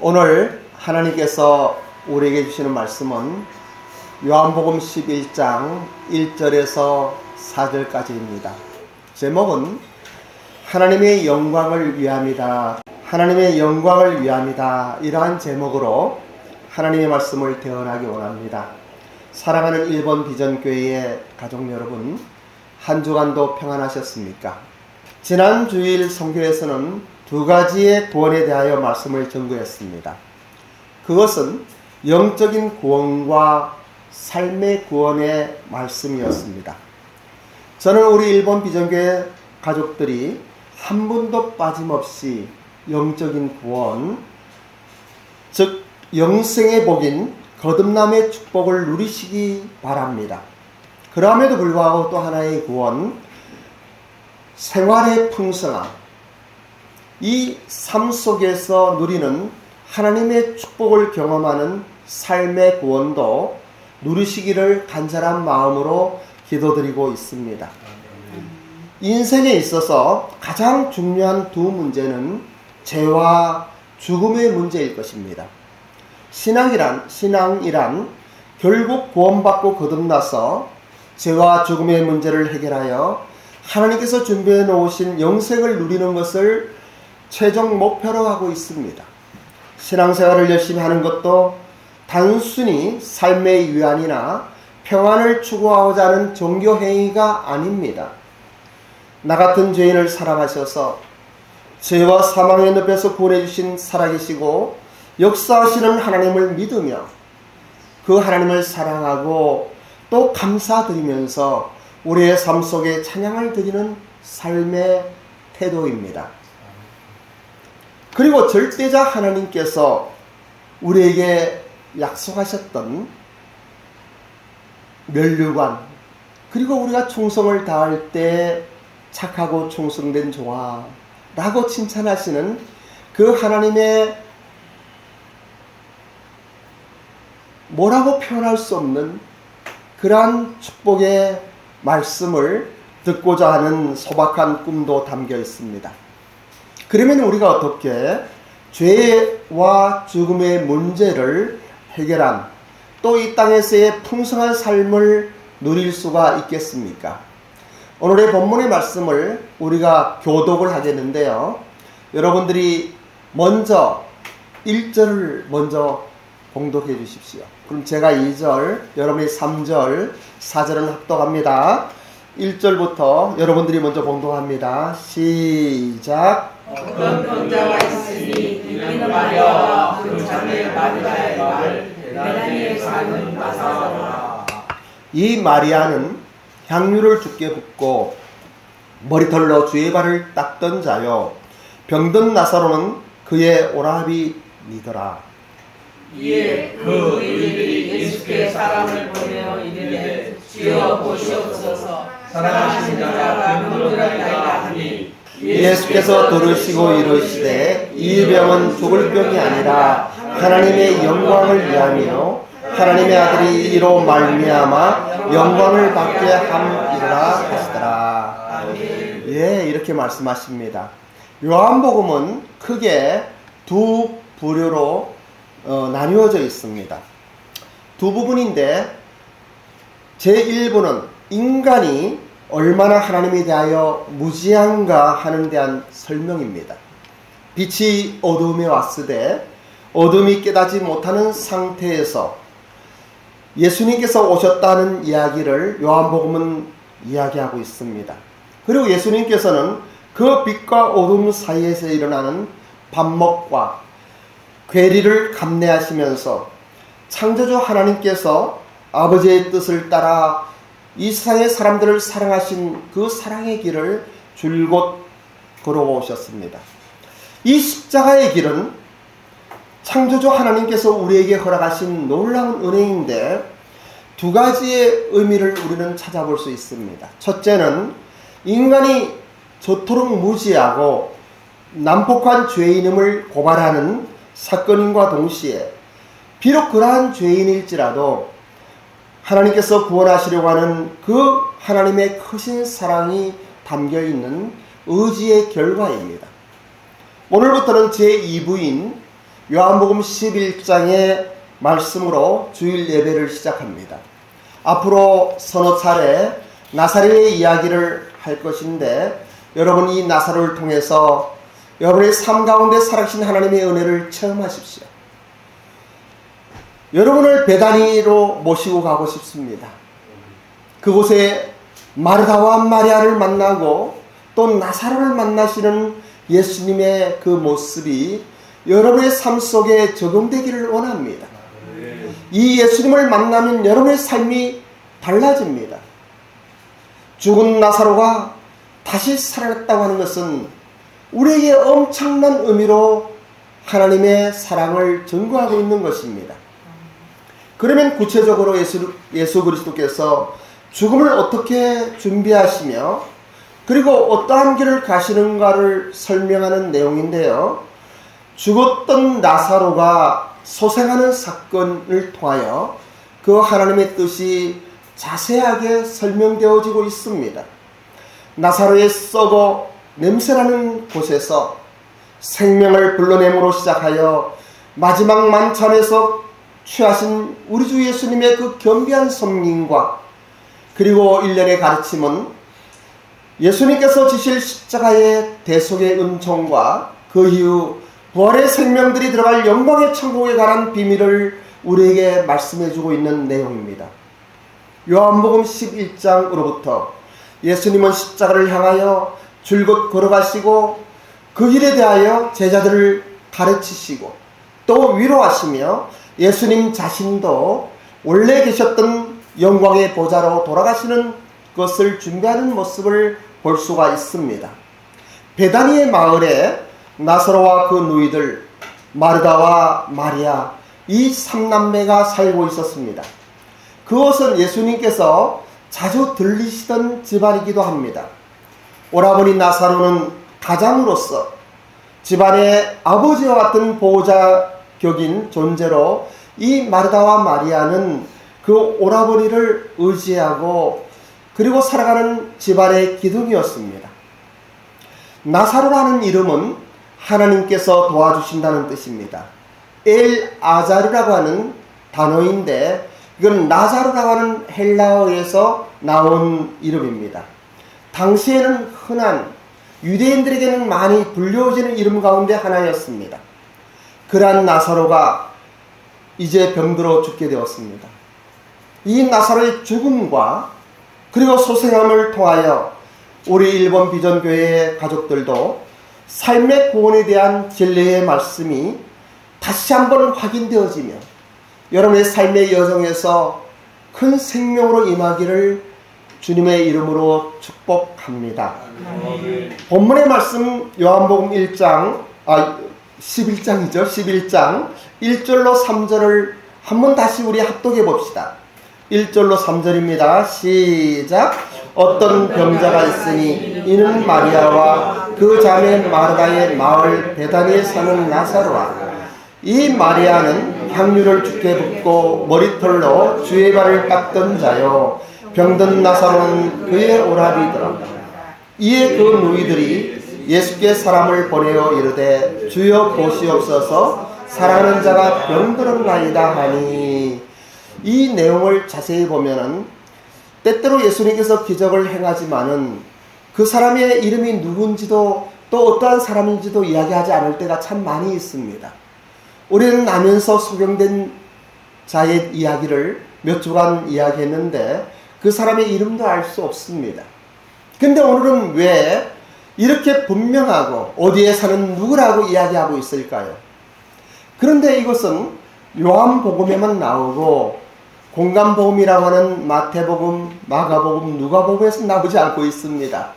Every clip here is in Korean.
오늘 하나님께서 우리에게 주시는 말씀은 요한복음 11장 1절에서 4절까지입니다. 제목은 하나님의 영광을 위함이다. 하나님의 영광을 위함이다. 이러한 제목으로 하나님의 말씀을 대언하기 원합니다. 사랑하는 일본 비전교회의 가족 여러분, 한 주간도 평안하셨습니까? 지난 주일 선교에서는 두 가지의 구원에 대하여 말씀을 전구했습니다. 그것은 영적인 구원과 삶의 구원의 말씀이었습니다. 저는 우리 일본 비전교회 가족들이 한 분도 빠짐없이 영적인 구원, 즉 영생의 복인 거듭남의 축복을 누리시기 바랍니다. 그럼에도 불구하고 또 하나의 구원, 생활의 풍성함, 이 삶 속에서 누리는 하나님의 축복을 경험하는 삶의 구원도 누리시기를 간절한 마음으로 기도드리고 있습니다. 인생에 있어서 가장 중요한 두 문제는 죄와 죽음의 문제일 것입니다. 신앙이란 결국 구원받고 거듭나서 죄와 죽음의 문제를 해결하여 하나님께서 준비해 놓으신 영생을 누리는 것을 최종 목표로 하고 있습니다. 신앙생활을 열심히 하는 것도 단순히 삶의 위안이나 평안을 추구하고자 하는 종교행위가 아닙니다. 나 같은 죄인을 사랑하셔서 죄와 사망의 늪에서 구원해 주신 살아계시고 역사하시는 하나님을 믿으며 그 하나님을 사랑하고 또 감사드리면서 우리의 삶 속에 찬양을 드리는 삶의 태도입니다. 그리고 절대자 하나님께서 우리에게 약속하셨던 면류관, 그리고 우리가 충성을 다할 때 착하고 충성된 종아 라고 칭찬하시는 그 하나님의 뭐라고 표현할 수 없는 그러한 축복의 말씀을 듣고자 하는 소박한 꿈도 담겨 있습니다. 그러면 우리가 어떻게 죄와 죽음의 문제를 해결한 또 이 땅에서의 풍성한 삶을 누릴 수가 있겠습니까? 오늘의 본문의 말씀을 우리가 교독을 하겠는데요. 여러분들이 먼저 1절을 먼저 봉독해 주십시오. 그럼 제가 2절, 여러분이 3절, 4절은 합독합니다. 1절부터 여러분들이 먼저 봉독합니다. 시작. 어떤 병자가 있으니 이기는 마리아와 그 자매 마리아의 말 베다니에 사는 나사로라. 이 마리아는 향유를 주께 붓고 머리털로 주의 발을 닦던 자요, 병든 나사로는 그의 오라비니더라. 이에 그 의인들이 예수께 사람을 보내어 이르되 주여 보시옵소서, 사랑하신 자가 눈물나이다 하니 예수께서 들으시고 이르시되 이 병은 죽을 병이 아니라 하나님의 영광을 위하며 하나님의 아들이 이로 말미암아 영광을 받게 함이라 하시더라. 예, 이렇게 말씀하십니다. 요한복음은 크게 두 부류로 나뉘어져 있습니다. 두 부분인데 제1부는 인간이 얼마나 하나님에 대하여 무지한가 하는 대한 설명입니다. 빛이 어두움에 왔으되 어둠이 깨닫지 못하는 상태에서 예수님께서 오셨다는 이야기를 요한복음은 이야기하고 있습니다. 그리고 예수님께서는 그 빛과 어둠 사이에서 일어나는 반목과 괴리를 감내하시면서 창조주 하나님께서 아버지의 뜻을 따라 이 세상의 사람들을 사랑하신 그 사랑의 길을 줄곧 걸어오셨습니다. 이 십자가의 길은 창조주 하나님께서 우리에게 허락하신 놀라운 은혜인데 두 가지의 의미를 우리는 찾아볼 수 있습니다. 첫째는 인간이 저토록 무지하고 난폭한 죄인임을 고발하는 사건임과 동시에 비록 그러한 죄인일지라도 하나님께서 구원하시려고 하는 그 하나님의 크신 사랑이 담겨있는 의지의 결과입니다. 오늘부터는 제2부인 요한복음 11장의 말씀으로 주일 예배를 시작합니다. 앞으로 서너 차례 나사로의 이야기를 할 것인데 여러분 이 나사로를 통해서 여러분의 삶 가운데 살아계신 하나님의 은혜를 체험하십시오. 여러분을 베다니로 모시고 가고 싶습니다. 그곳에 마르다와 마리아를 만나고 또 나사로를 만나시는 예수님의 그 모습이 여러분의 삶 속에 적용되기를 원합니다. 이 예수님을 만나면 여러분의 삶이 달라집니다. 죽은 나사로가 다시 살아났다고 하는 것은 우리에게 엄청난 의미로 하나님의 사랑을 증거하고 있는 것입니다. 그러면 구체적으로 예수 그리스도께서 죽음을 어떻게 준비하시며 그리고 어떠한 길을 가시는가를 설명하는 내용인데요. 죽었던 나사로가 소생하는 사건을 통하여 그 하나님의 뜻이 자세하게 설명되어지고 있습니다. 나사로의 썩어 냄새나는 곳에서 생명을 불러냄으로 시작하여 마지막 만찬에서 취하신 우리 주 예수님의 그 겸비한 섬김과 그리고 일련의 가르침은 예수님께서 지실 십자가의 대속의 은총과 그 이후 부활의 생명들이 들어갈 영광의 천국에 관한 비밀을 우리에게 말씀해주고 있는 내용입니다. 요한복음 11장으로부터 예수님은 십자가를 향하여 줄곧 걸어가시고 그 길에 대하여 제자들을 가르치시고 또 위로하시며 예수님 자신도 원래 계셨던 영광의 보좌로 돌아가시는 것을 준비하는 모습을 볼 수가 있습니다. 베다니의 마을에 나사로와 그 누이들 마르다와 마리아 이 삼남매가 살고 있었습니다. 그것은 예수님께서 자주 들리시던 집안이기도 합니다. 오라버니 나사로는 가장으로서 집안의 아버지와 같은 보호자격인 존재로 이 마르다와 마리아는 그 오라버니를 의지하고 그리고 살아가는 집안의 기둥이었습니다. 나사로라는 이름은 하나님께서 도와주신다는 뜻입니다. 엘 아자르라고 하는 단어인데 이건 나사로라고 하는 헬라어에서 나온 이름입니다. 당시에는 흔한 유대인들에게는 많이 불려지는 이름 가운데 하나였습니다. 그러한 나사로가 이제 병들어 죽게 되었습니다. 이 나사로의 죽음과 그리고 소생함을 통하여 우리 일본 비전교회의 가족들도 삶의 구원에 대한 진리의 말씀이 다시 한번 확인되어지며 여러분의 삶의 여정에서 큰 생명으로 임하기를 주님의 이름으로 축복합니다. 본문의 말씀 요한복음 11장이죠. 11장 1절로 3절을 한번 다시 우리 합독해 봅시다. 1절로 3절입니다. 시작. 어떤 병자가 있으니 이는 마리아와 그 자매 마르다의 마을 베다니에 사는 나사로라. 이 마리아는 향유를 주께 붓고 머리털로 주의 발을 닦던 자요 병든 나사로는 그의 오라비더라. 이에 그 누이들이 예수께 사람을 보내어 이르되 주여 보시옵소서 사랑하는 자가 병들었나이다 하니. 이 내용을 자세히 보면은 때때로 예수님께서 기적을 행하지만은 그 사람의 이름이 누군지도 또 어떠한 사람인지도 이야기하지 않을 때가 참 많이 있습니다. 우리는 나면서 소경된 자의 이야기를 몇 주간 이야기했는데 그 사람의 이름도 알 수 없습니다. 근데 오늘은 왜 이렇게 분명하고 어디에 사는 누구라고 이야기하고 있을까요? 그런데 이것은 요한복음에만 나오고 공간복음이라고 하는 마태복음, 마가복음, 누가복음에서 나오지 않고 있습니다.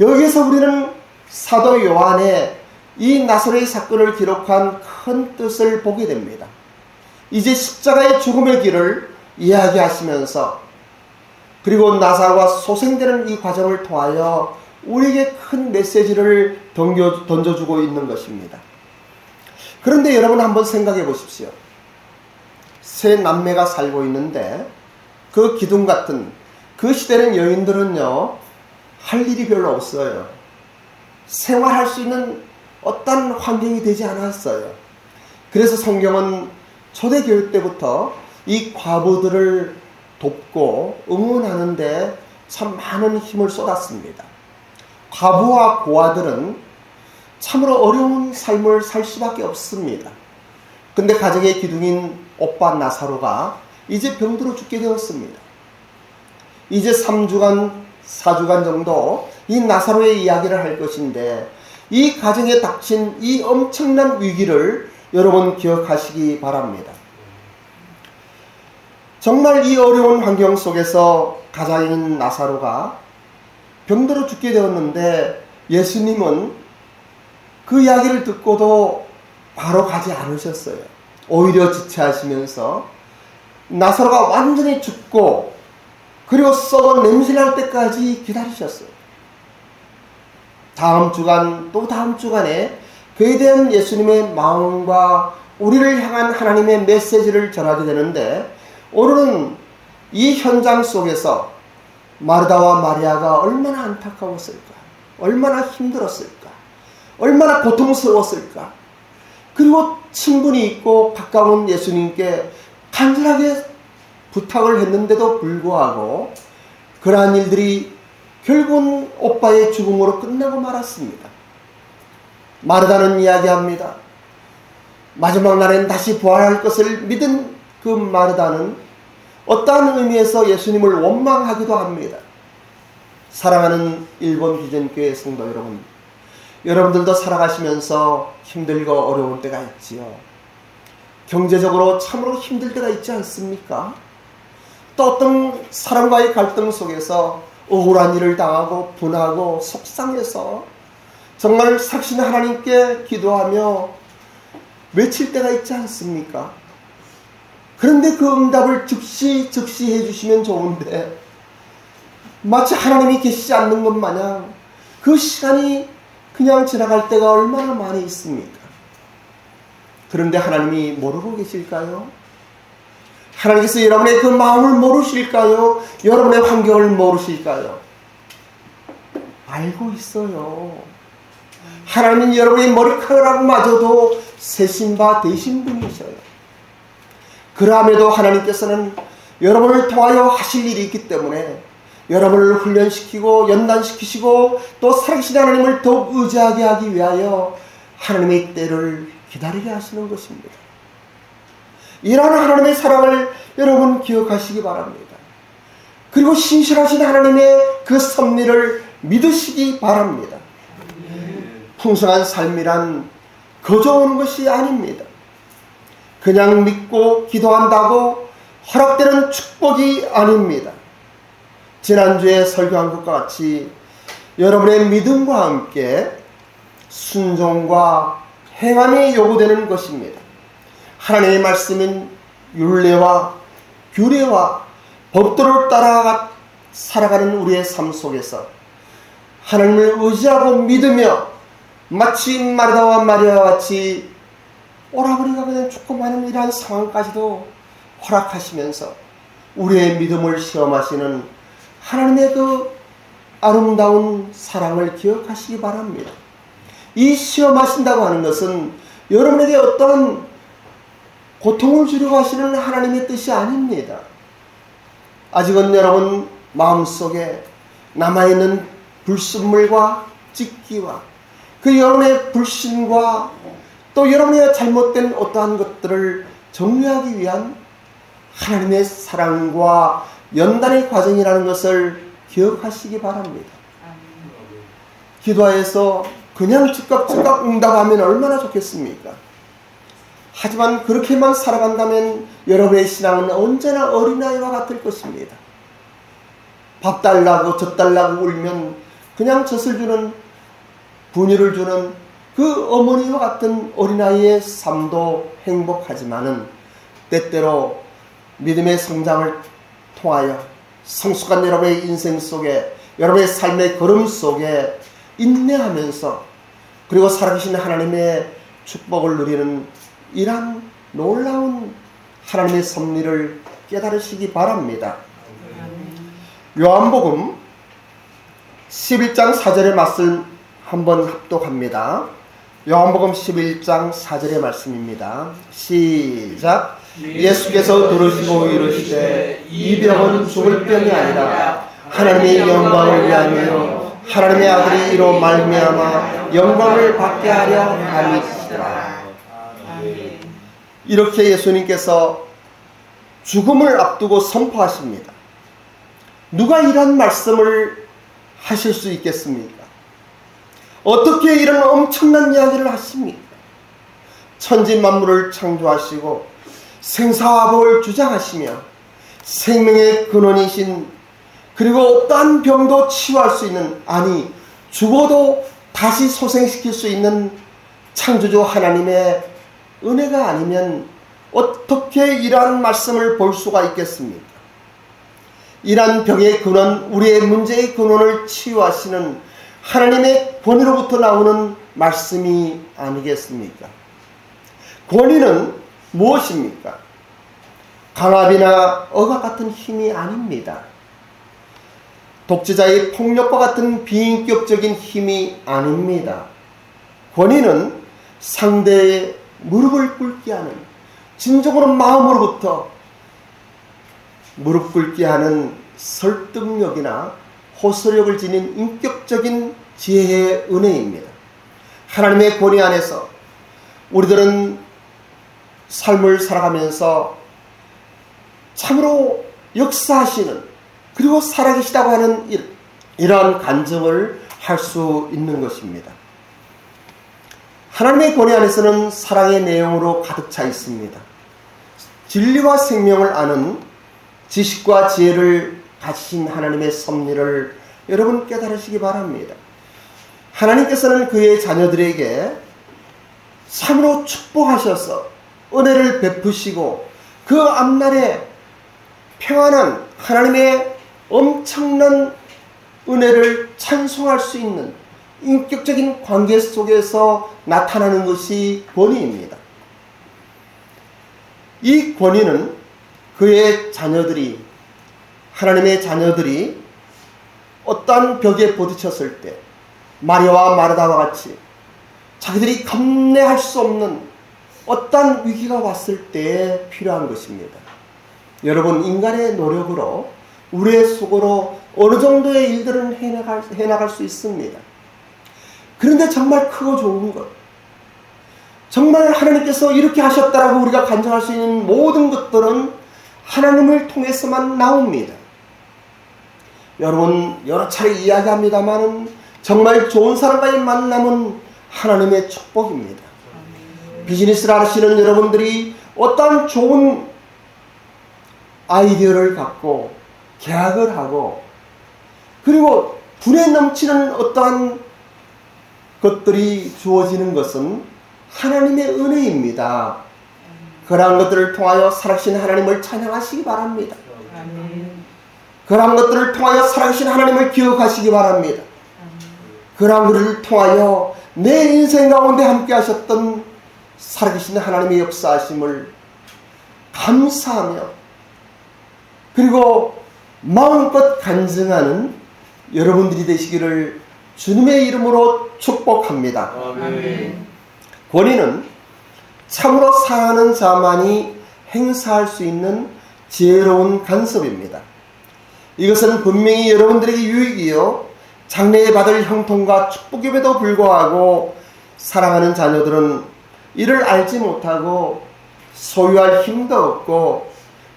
여기서 우리는 사도 요한의 이 나사로의 사건을 기록한 큰 뜻을 보게 됩니다. 이제 십자가의 죽음의 길을 이야기하시면서 그리고 나사로가 소생되는 이 과정을 통하여 우리에게 큰 메시지를 던져주고 있는 것입니다. 그런데 여러분 한번 생각해 보십시오. 세 남매가 살고 있는데 그 기둥 같은 그 시대는 여인들은요 할 일이 별로 없어요. 생활할 수 있는 어떤 환경이 되지 않았어요. 그래서 성경은 초대교회 때부터 이 과부들을 돕고 응원하는데 참 많은 힘을 쏟았습니다. 과부와 고아들은 참으로 어려운 삶을 살 수밖에 없습니다. 근데 가정의 기둥인 오빠 나사로가 이제 병들어 죽게 되었습니다. 이제 3주간, 4주간 정도 이 나사로의 이야기를 할 것인데, 이 가정에 닥친 이 엄청난 위기를 여러분 기억하시기 바랍니다. 정말 이 어려운 환경 속에서 가장인 나사로가 병들어 죽게 되었는데, 예수님은 그 이야기를 듣고도 바로 가지 않으셨어요. 오히려 지체하시면서 나사로가 완전히 죽고 그리고 썩어 냄새날 때까지 기다리셨어요. 다음 주간 또 다음 주간에 그에 대한 예수님의 마음과 우리를 향한 하나님의 메시지를 전하게 되는데, 오늘은 이 현장 속에서 마르다와 마리아가 얼마나 안타까웠을까, 얼마나 힘들었을까, 얼마나 고통스러웠을까, 그리고 친분이 있고 가까운 예수님께 간절하게 부탁을 했는데도 불구하고 그러한 일들이 결국은 오빠의 죽음으로 끝나고 말았습니다. 마르다는 이야기합니다. 마지막 날엔 다시 부활할 것을 믿은 그 마르다는 어떠한 의미에서 예수님을 원망하기도 합니다. 사랑하는 일본 비전교회 성도 여러분, 여러분들도 살아가시면서 힘들고 어려운 때가 있지요. 경제적으로 참으로 힘들 때가 있지 않습니까? 또 어떤 사람과의 갈등 속에서 억울한 일을 당하고 분하고 속상해서 정말 살신 하나님께 기도하며 외칠 때가 있지 않습니까? 그런데 그 응답을 즉시 해주시면 좋은데, 마치 하나님이 계시지 않는 것 마냥 그 시간이 그냥 지나갈 때가 얼마나 많이 있습니까? 그런데 하나님이 모르고 계실까요? 하나님께서 여러분의 그 마음을 모르실까요? 여러분의 환경을 모르실까요? 알고 있어요. 하나님은 여러분의 머리카락마저도 세신 바 되신 분이셔요. 그럼에도 하나님께서는 여러분을 통하여 하실 일이 있기 때문에 여러분을 훈련시키고 연단시키시고 또 살아계신 하나님을 더욱 의지하게 하기 위하여 하나님의 때를 기다리게 하시는 것입니다. 이러한 하나님의 사랑을 여러분 기억하시기 바랍니다. 그리고 신실하신 하나님의 그 섭리를 믿으시기 바랍니다. 풍성한 삶이란 거저 오는 것이 아닙니다. 그냥 믿고 기도한다고 허락되는 축복이 아닙니다. 지난주에 설교한 것과 같이 여러분의 믿음과 함께 순종과 행함이 요구되는 것입니다. 하나님의 말씀인 율례와 규례와 법도를 따라 살아가는 우리의 삶 속에서 하나님을 의지하고 믿으며 마치 마르다와 마리아와 같이 오라버니가 그냥 죽고 마는 이러한 상황까지도 허락하시면서 우리의 믿음을 시험하시는 하나님의 그 아름다운 사랑을 기억하시기 바랍니다. 이 시험하신다고 하는 것은 여러분에게 어떤 고통을 주려고 하시는 하나님의 뜻이 아닙니다. 아직은 여러분 마음속에 남아있는 불순물과 찢기와 그 여러분의 불신과 또 여러분의 잘못된 어떠한 것들을 정리하기 위한 하나님의 사랑과 연단의 과정이라는 것을 기억하시기 바랍니다. 기도하여서 그냥 즉각 응답하면 얼마나 좋겠습니까? 하지만 그렇게만 살아간다면 여러분의 신앙은 언제나 어린아이와 같을 것입니다. 밥 달라고 젖 달라고 울면 그냥 젖을 주는, 분유를 주는 그 어머니와 같은 어린아이의 삶도 행복하지만은 때때로 믿음의 성장을 통하여 성숙한 여러분의 인생 속에, 여러분의 삶의 걸음 속에 인내하면서 그리고 살아계신 하나님의 축복을 누리는 이러한 놀라운 하나님의 섭리를 깨달으시기 바랍니다. 요한복음 11장 4절의 말씀 한번 합독합니다. 요한복음 11장 4절의 말씀입니다. 시작. 예수께서 들으시고 이르시되 이 병은 죽을 병이 아니라 하나님의 영광을 위하여 하나님의 아들이 이로 말미암아 영광을 받게 하려 함이시라. 이렇게 예수님께서 죽음을 앞두고 선포하십니다. 누가 이런 말씀을 하실 수 있겠습니까? 어떻게 이런 엄청난 이야기를 하십니까? 천지 만물을 창조하시고 생사화복을 주장하시며 생명의 근원이신, 그리고 어떠한 병도 치유할 수 있는, 아니 죽어도 다시 소생시킬 수 있는 창조주 하나님의 은혜가 아니면 어떻게 이러한 말씀을 볼 수가 있겠습니까? 이러한 병의 근원, 우리의 문제의 근원을 치유하시는 하나님의 권위로부터 나오는 말씀이 아니겠습니까? 권위는 무엇입니까? 강압이나 억압 같은 힘이 아닙니다. 독재자의 폭력과 같은 비인격적인 힘이 아닙니다. 권위는 상대의 무릎을 꿇게 하는, 진정으로 마음으로부터 무릎 꿇게 하는 설득력이나 호소력을 지닌 인격적인 지혜의 은혜입니다. 하나님의 권위 안에서 우리들은 삶을 살아가면서 참으로 역사하시는, 그리고 살아계시다고 하는 이러한 간증을 할 수 있는 것입니다. 하나님의 권위 안에서는 사랑의 내용으로 가득 차 있습니다. 진리와 생명을 아는 지식과 지혜를 가지신 하나님의 섭리를 여러분 깨달으시기 바랍니다. 하나님께서는 그의 자녀들에게 참으로 축복하셔서 은혜를 베푸시고 그 앞날에 평안한 하나님의 엄청난 은혜를 찬송할 수 있는 인격적인 관계 속에서 나타나는 것이 권위입니다. 이 권위는 그의 자녀들이, 하나님의 자녀들이 어떠한 벽에 부딪혔을 때 마리아와 마르다와 같이 자기들이 감내할 수 없는 어떠한 위기가 왔을 때에 필요한 것입니다. 여러분, 인간의 노력으로 우리의 속으로 어느 정도의 일들은 해나갈 수 있습니다. 그런데 정말 크고 좋은 것, 정말 하나님께서 이렇게 하셨다라고 우리가 간증할 수 있는 모든 것들은 하나님을 통해서만 나옵니다. 여러분, 여러 차례 이야기합니다만 정말 좋은 사람과의 만남은 하나님의 축복입니다. 비즈니스를 하시는 여러분들이 어떠한 좋은 아이디어를 갖고 계약을 하고, 그리고 불에 넘치는 어떠한 것들이 주어지는 것은 하나님의 은혜입니다. 그러한 것들을 통하여 살아계신 하나님을 찬양하시기 바랍니다. 그러한 것들을 통하여 살아계신 하나님을 기억하시기 바랍니다. 그러한 것을 통하여 내 인생 가운데 함께 하셨던 살아계신 하나님의 역사하심을 감사하며, 그리고 마음껏 간증하는 여러분들이 되시기를 주님의 이름으로 축복합니다. 아멘. 권위는 참으로 사랑하는 자만이 행사할 수 있는 지혜로운 간섭입니다. 이것은 분명히 여러분들에게 유익이요 장래에 받을 형통과 축복임에도 불구하고 사랑하는 자녀들은 이를 알지 못하고 소유할 힘도 없고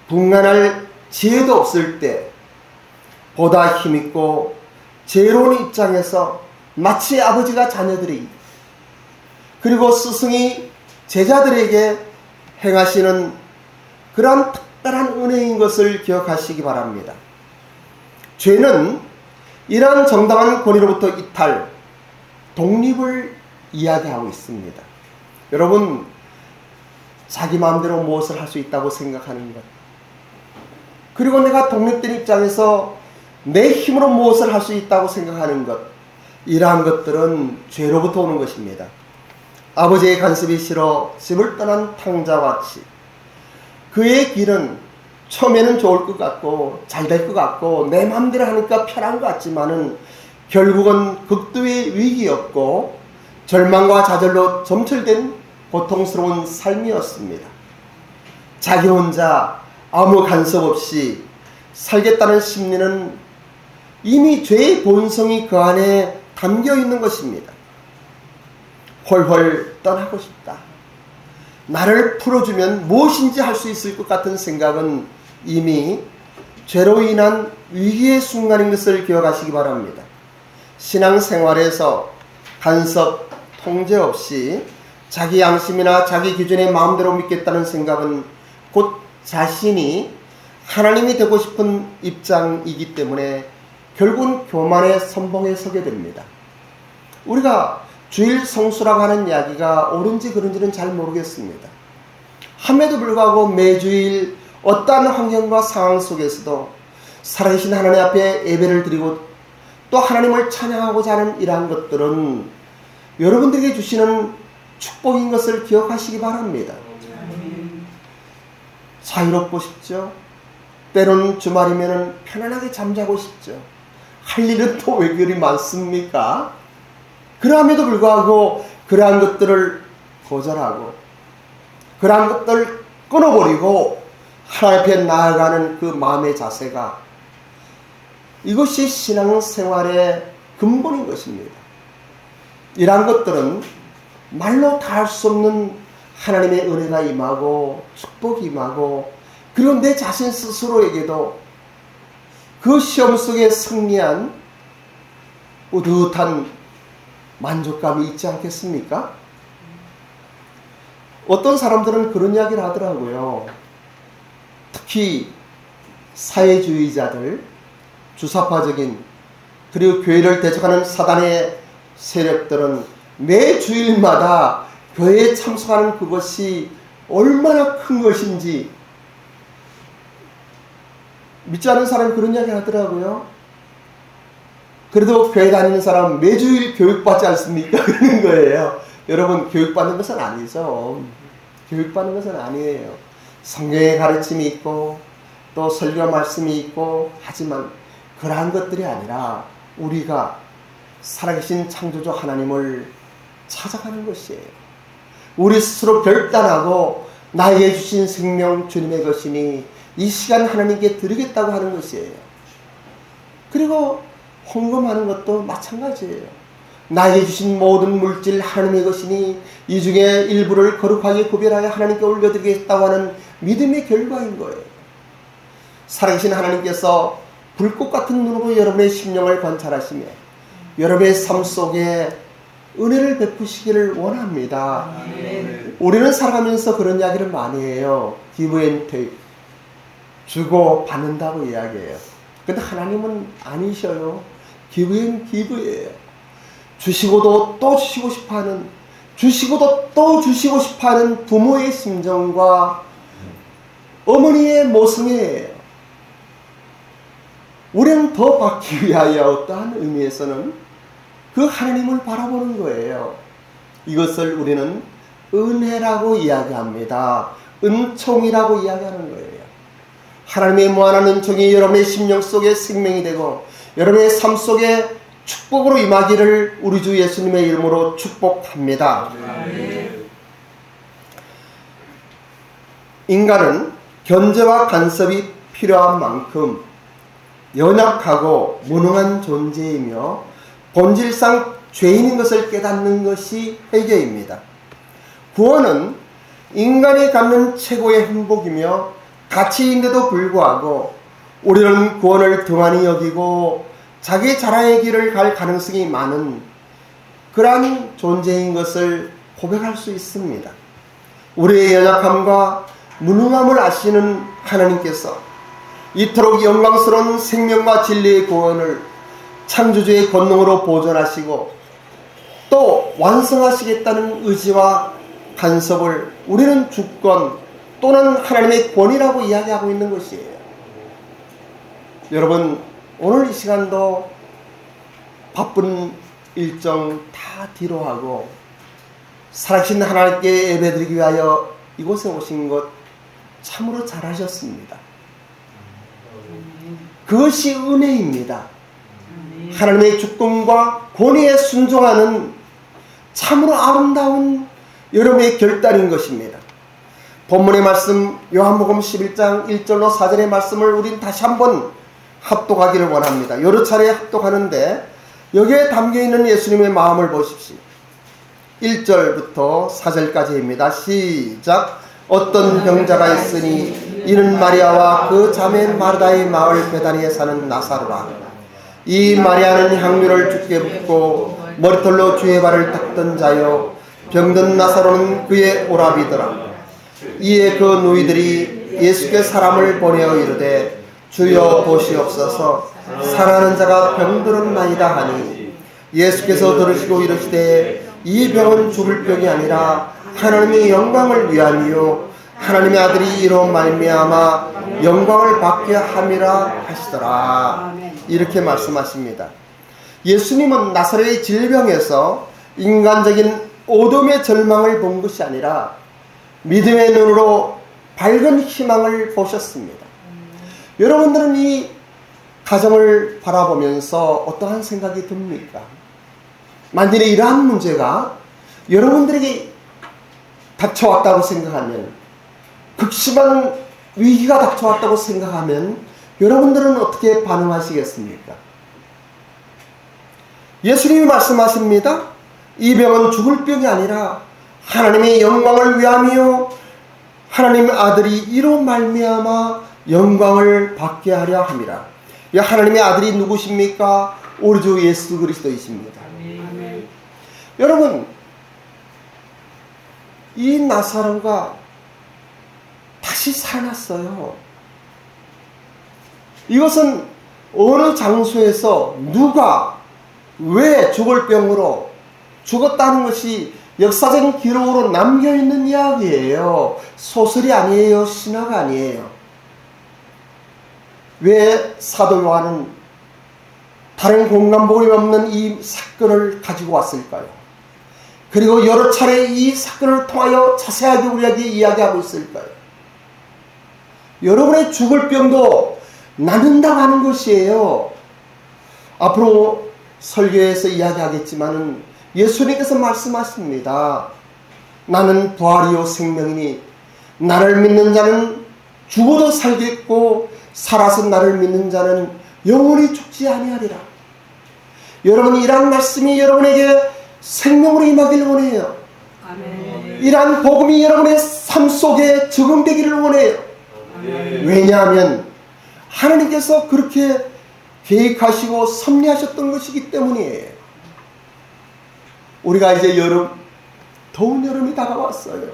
분간할 지혜도 없을 때 보다 힘있고 지혜로운 입장에서 마치 아버지가 자녀들이, 그리고 스승이 제자들에게 행하시는 그러한 특별한 은혜인 것을 기억하시기 바랍니다. 죄는 이러한 정당한 권위로부터 이탈, 독립을 이야기하고 있습니다. 여러분, 자기 마음대로 무엇을 할 수 있다고 생각하는 것, 그리고 내가 독립된 입장에서 내 힘으로 무엇을 할 수 있다고 생각하는 것, 이러한 것들은 죄로부터 오는 것입니다. 아버지의 간섭이 싫어 집을 떠난 탕자같이 그의 길은 처음에는 좋을 것 같고 잘 될 것 같고 내 마음대로 하니까 편한 것 같지만은 결국은 극도의 위기였고 절망과 좌절로 점철된 고통스러운 삶이었습니다. 자기 혼자 아무 간섭 없이 살겠다는 심리는 이미 죄의 본성이 그 안에 담겨 있는 것입니다. 홀홀 떠나고 싶다. 나를 풀어주면 무엇인지 할 수 있을 것 같은 생각은 이미 죄로 인한 위기의 순간인 것을 기억하시기 바랍니다. 신앙생활에서 간섭, 통제 없이 자기 양심이나 자기 기준에 마음대로 믿겠다는 생각은 곧 자신이 하나님이 되고 싶은 입장이기 때문에 결국은 교만의 선봉에 서게 됩니다. 우리가 주일 성수라고 하는 이야기가 옳은지 그른지는 잘 모르겠습니다. 함에도 불구하고 매주일 어떠한 환경과 상황 속에서도 살아계신 하나님 앞에 예배를 드리고 또 하나님을 찬양하고자 하는 이러한 것들은 여러분들에게 주시는 축복인 것을 기억하시기 바랍니다. 자유롭고 싶죠. 때로는 주말이면 편안하게 잠자고 싶죠. 할 일은 또 왜 그리 많습니까? 그럼에도 불구하고 그러한 것들을 거절하고 그러한 것들을 끊어버리고 하나님 앞에 나아가는 그 마음의 자세가 이것이 신앙생활의 근본인 것입니다. 이러한 것들은 말로 다 할 수 없는 하나님의 은혜가 임하고 축복이 임하고 그리고 내 자신 스스로에게도 그 시험 속에 승리한 뿌듯한 만족감이 있지 않겠습니까? 어떤 사람들은 그런 이야기를 하더라고요. 특히 사회주의자들, 주사파적인 그리고 교회를 대적하는 사단의 세력들은 매 주일마다 교회에 참석하는 그것이 얼마나 큰 것인지 믿지 않는 사람이 그런 이야기 하더라고요. 그래도 교회 다니는 사람 매주일 교육받지 않습니까? 그러는 거예요. 여러분, 교육받는 것은 아니죠. 교육받는 것은 아니에요. 성경의 가르침이 있고 또 설교 말씀이 있고 하지만 그러한 것들이 아니라 우리가 살아계신 창조주 하나님을 찾아가는 것이에요. 우리 스스로 결단하고 나에게 주신 생명 주님의 것이니 이 시간 하나님께 드리겠다고 하는 것이에요. 그리고 헌금하는 것도 마찬가지예요. 나에게 주신 모든 물질 하나님의 것이니 이 중에 일부를 거룩하게 구별하여 하나님께 올려드리겠다고 하는 믿음의 결과인 거예요. 살아계신 하나님께서 불꽃 같은 눈으로 여러분의 심령을 관찰하시며 여러분의 삶 속에 은혜를 베푸시기를 원합니다. 우리는 살아가면서 그런 이야기를 많이 해요. Give and take. 주고 받는다고 이야기해요. 근데 하나님은 아니셔요. Give and give예요. 주시고도 또 주시고 싶어하는, 주시고도 또 주시고 싶어하는 부모의 심정과 어머니의 모성애예요. 우리는 더 받기 위하여 어떠한 의미에서는 그 하나님을 바라보는 거예요. 이것을 우리는 은혜라고 이야기합니다. 은총이라고 이야기하는 거예요. 하나님의 무한한 은총이 여러분의 심령 속에 생명이 되고 여러분의 삶 속에 축복으로 임하기를 우리 주 예수님의 이름으로 축복합니다. 인간은 견제와 간섭이 필요한 만큼 연약하고 무능한 존재이며 본질상 죄인인 것을 깨닫는 것이 회개입니다. 구원은 인간이 갖는 최고의 행복이며 가치인데도 불구하고 우리는 구원을 등한히 여기고 자기 자랑의 길을 갈 가능성이 많은 그러한 존재인 것을 고백할 수 있습니다. 우리의 연약함과 무능함을 아시는 하나님께서 이토록 영광스러운 생명과 진리의 구원을 창조주의 권능으로 보존하시고 또 완성하시겠다는 의지와 간섭을 우리는 주권 또는 하나님의 권위라고 이야기하고 있는 것이에요. 여러분, 오늘 이 시간도 바쁜 일정 다 뒤로 하고 살아계신 하나님께 예배드리기 위하여 이곳에 오신 것 참으로 잘하셨습니다. 그것이 은혜입니다. 하나님의 주권과 권위에 순종하는 참으로 아름다운 여러분의 결단인 것입니다. 본문의 말씀 요한복음 11장 1절로 4절의 말씀을 우린 다시 한번 합독하기를 원합니다. 여러 차례 합독하는데 여기에 담겨있는 예수님의 마음을 보십시오. 1절부터 4절까지입니다. 시작. 어떤 병자가 있으니 이는 마리아와 그 자매 마르다의 마을 베다니에 사는 나사로라. 이 마리아는 향유를 주께 붓고 머리털로 주의 발을 닦던 자요 병든 나사로는 그의 오라비더라. 이에 그 누이들이 예수께 사람을 보내어 이르되 주여 보시옵소서 사랑하는 자가 병들었나이다 하니 예수께서 들으시고 이르시되 이 병은 죽을 병이 아니라 하나님의 영광을 위함이요 하나님의 아들이 이로 말미암아 영광을 받게 함이라 하시더라. 이렇게 말씀하십니다. 예수님은 나사렛의 질병에서 인간적인 어둠의 절망을 본 것이 아니라 믿음의 눈으로 밝은 희망을 보셨습니다. 여러분들은 이 가정을 바라보면서 어떠한 생각이 듭니까? 만일에 이러한 문제가 여러분들에게 닥쳐왔다고 생각하면, 극심한 위기가 닥쳐왔다고 생각하면 여러분들은 어떻게 반응하시겠습니까? 예수님이 말씀하십니다. 이 병은 죽을 병이 아니라 하나님의 영광을 위함이요 하나님의 아들이 이로 말미암아 영광을 받게 하려 함이라. 이 하나님의 아들이 누구십니까? 우리 주 예수 그리스도이십니다. 아멘. 여러분, 이 나사로가 다시 살아났어요. 이것은 어느 장소에서 누가 왜 죽을 병으로 죽었다는 것이 역사적인 기록으로 남겨있는 이야기예요. 소설이 아니에요. 신화가 아니에요. 왜 사도 요한은 다른 공감복이 없는 이 사건을 가지고 왔을까요? 그리고 여러 차례 이 사건을 통하여 자세하게 우리에게 이야기하고 있을까요? 여러분의 죽을 병도 낫는다고 하는 것이에요. 앞으로 설교에서 이야기하겠지만은 예수님께서 말씀하십니다. 나는 부활이요 생명이니 나를 믿는 자는 죽어도 살겠고 살아서 나를 믿는 자는 영원히 죽지 아니하리라. 여러분, 이러한 말씀이 여러분에게 생명으로 임하기를 원해요. 아멘. 이러한 복음이 여러분의 삶 속에 적용되기를 원해요. 아멘. 왜냐하면 하나님께서 그렇게 계획하시고 섭리하셨던 것이기 때문이에요. 우리가 이제 여름, 더운 여름이 다가왔어요.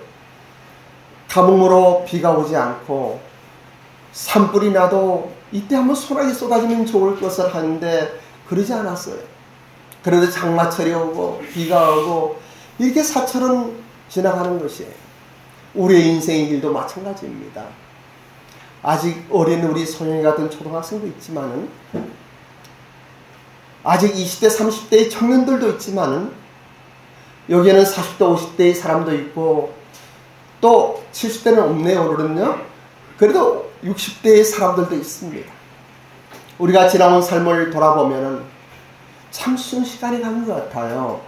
가뭄으로 비가 오지 않고 산불이 나도 이때 한번 소나기 쏟아지면 좋을 것을 하는데 그러지 않았어요. 그래도 장마철이 오고 비가 오고 이렇게 사철은 지나가는 것이에요. 우리의 인생의 길도 마찬가지입니다. 아직 어린 우리 소년이 같은 초등학생도 있지만은, 아직 20대 30대의 청년들도 있지만은, 여기에는 40대 50대의 사람도 있고 또 70대는 없네요. 오늘은요. 그래도 60대의 사람들도 있습니다. 우리가 지나온 삶을 돌아보면 참 순식간에 간 것 같아요.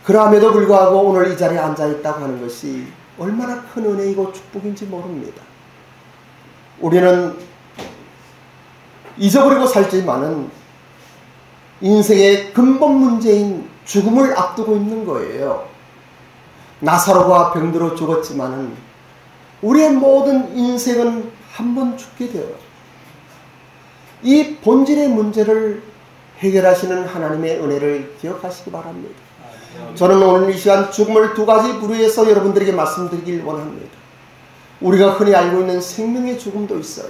그럼에도 불구하고 오늘 이 자리에 앉아있다고 하는 것이 얼마나 큰 은혜이고 축복인지 모릅니다. 우리는 잊어버리고 살지만은 인생의 근본 문제인 죽음을 앞두고 있는 거예요. 나사로가 병들어 죽었지만은 우리의 모든 인생은 한 번 죽게 돼요. 이 본질의 문제를 해결하시는 하나님의 은혜를 기억하시기 바랍니다. 저는 오늘 이 시간 죽음을 두 가지 부류에서 여러분들에게 말씀드리길 원합니다. 우리가 흔히 알고 있는 생명의 죽음도 있어요.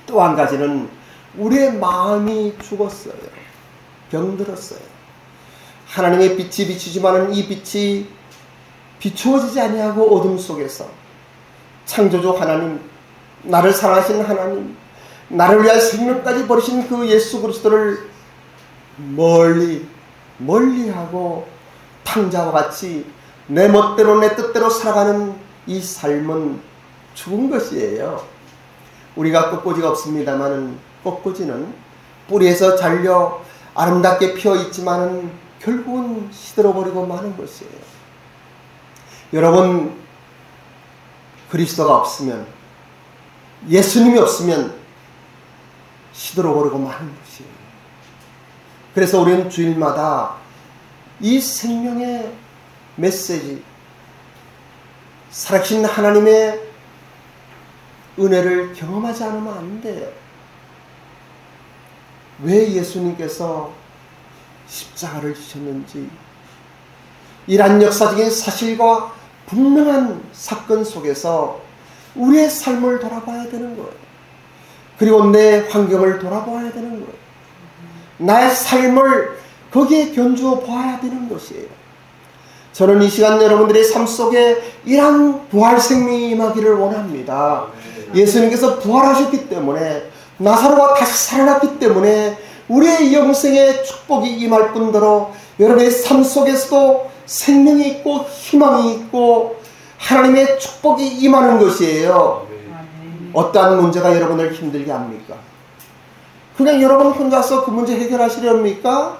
또 한 가지는 우리의 마음이 죽었어요. 병들었어요. 하나님의 빛이 비추지만은 이 빛이 비추어지지 아니하고 어둠 속에서 창조주 하나님, 나를 사랑하신 하나님, 나를 위하여 생명까지 버리신 그 예수 그리스도를 멀리하고 탕자와 같이 내 멋대로 내 뜻대로 살아가는 이 삶은 죽은 것이에요. 우리가 꽃꽂이가 없습니다만은 꽃꽂이는 뿌리에서 잘려 아름답게 피어 있지만은 결국은 시들어버리고 마는 것이에요. 여러분, 그리스도가 없으면, 예수님이 없으면 시들어버리고 마는 것이에요. 그래서 우리는 주일마다 이 생명의 메시지, 살아계신 하나님의 은혜를 경험하지 않으면 안 돼요. 왜 예수님께서 십자가를 지셨는지, 이러한 역사적인 사실과 분명한 사건 속에서 우리의 삶을 돌아봐야 되는 거예요. 그리고 내 환경을 돌아봐야 되는 거예요. 나의 삶을 거기에 견주어 보아야 되는 것이에요. 저는 이 시간 여러분들의 삶 속에 이러한 부활 생명이 임하기를 원합니다. 예수님께서 부활하셨기 때문에, 나사로가 다시 살아났기 때문에 우리의 영생의 축복이 임할 뿐더러 여러분의 삶 속에서도 생명이 있고 희망이 있고 하나님의 축복이 임하는 것이에요. 어떠한 문제가 여러분을 힘들게 합니까? 그냥 여러분 혼자서 그 문제 해결하시렵니까?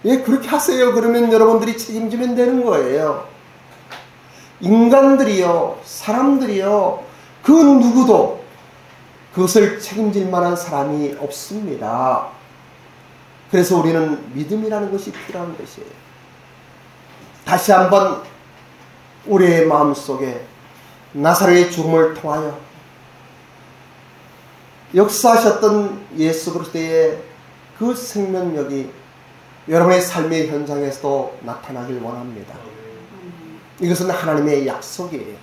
예, 그렇게 하세요. 그러면 여러분들이 책임지면 되는 거예요. 인간들이요, 사람들이요, 그 누구도 그것을 책임질 만한 사람이 없습니다. 그래서 우리는 믿음이라는 것이 필요한 것이에요. 다시 한번 우리의 마음속에 나사로의 죽음을 통하여 역사하셨던 예수 그리스도의 그 생명력이 여러분의 삶의 현장에서도 나타나길 원합니다. 이것은 하나님의 약속이에요.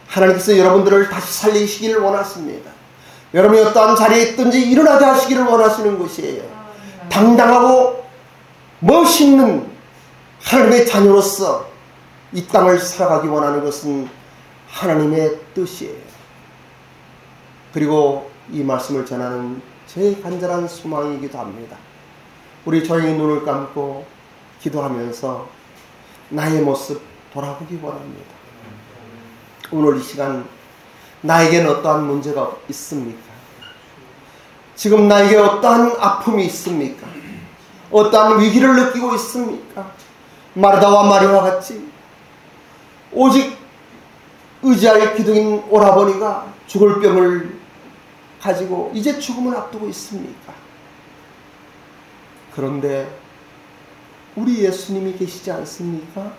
하나님께서 여러분들을 다시 살리시기를 원하십니다. 여러분이 어떠한 자리에 있든지 일어나게 하시기를 원하시는 것이에요. 당당하고 멋있는 하나님의 자녀로서 이 땅을 살아가기 원하는 것은 하나님의 뜻이에요. 그리고 이 말씀을 전하는 제 간절한 소망이기도 합니다. 우리 조용히 눈을 감고 기도하면서 나의 모습 돌아보기 원합니다. 오늘 이 시간 나에게는 어떠한 문제가 있습니까? 지금 나에게 어떠한 아픔이 있습니까? 어떠한 위기를 느끼고 있습니까? 마르다와 마리아와 같이 오직 의지할 기둥인 오라버니가 죽을 병을 가지고 이제 죽음을 앞두고 있습니까? 그런데 우리 예수님이 계시지 않습니까?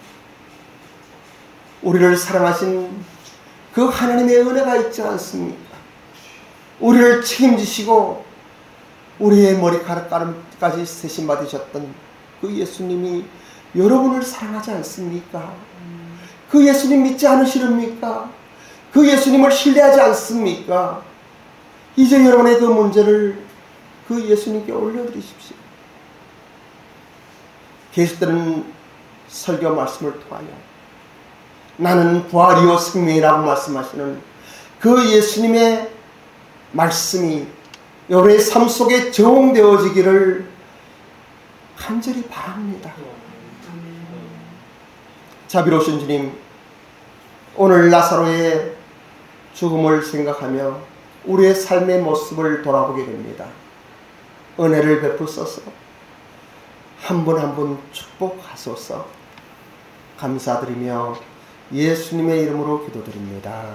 우리를 사랑하신 그 하나님의 은혜가 있지 않습니까? 우리를 책임지시고 우리의 머리카락까지 세심 받으셨던 그 예수님이 여러분을 사랑하지 않습니까? 그 예수님 믿지 않으시렵니까? 그 예수님을 신뢰하지 않습니까? 이제 여러분의 그 문제를 그 예수님께 올려드리십시오. 계시되는 설교 말씀을 통하여 나는 부활이요 생명이라고 말씀하시는 그 예수님의 말씀이 여러분의 삶 속에 적용되어지기를 간절히 바랍니다. 자비로우신 주님, 오늘 나사로의 죽음을 생각하며 우리의 삶의 모습을 돌아보게 됩니다. 은혜를 베푸소서. 한 분 한 분 축복하소서. 감사드리며 예수님의 이름으로 기도드립니다.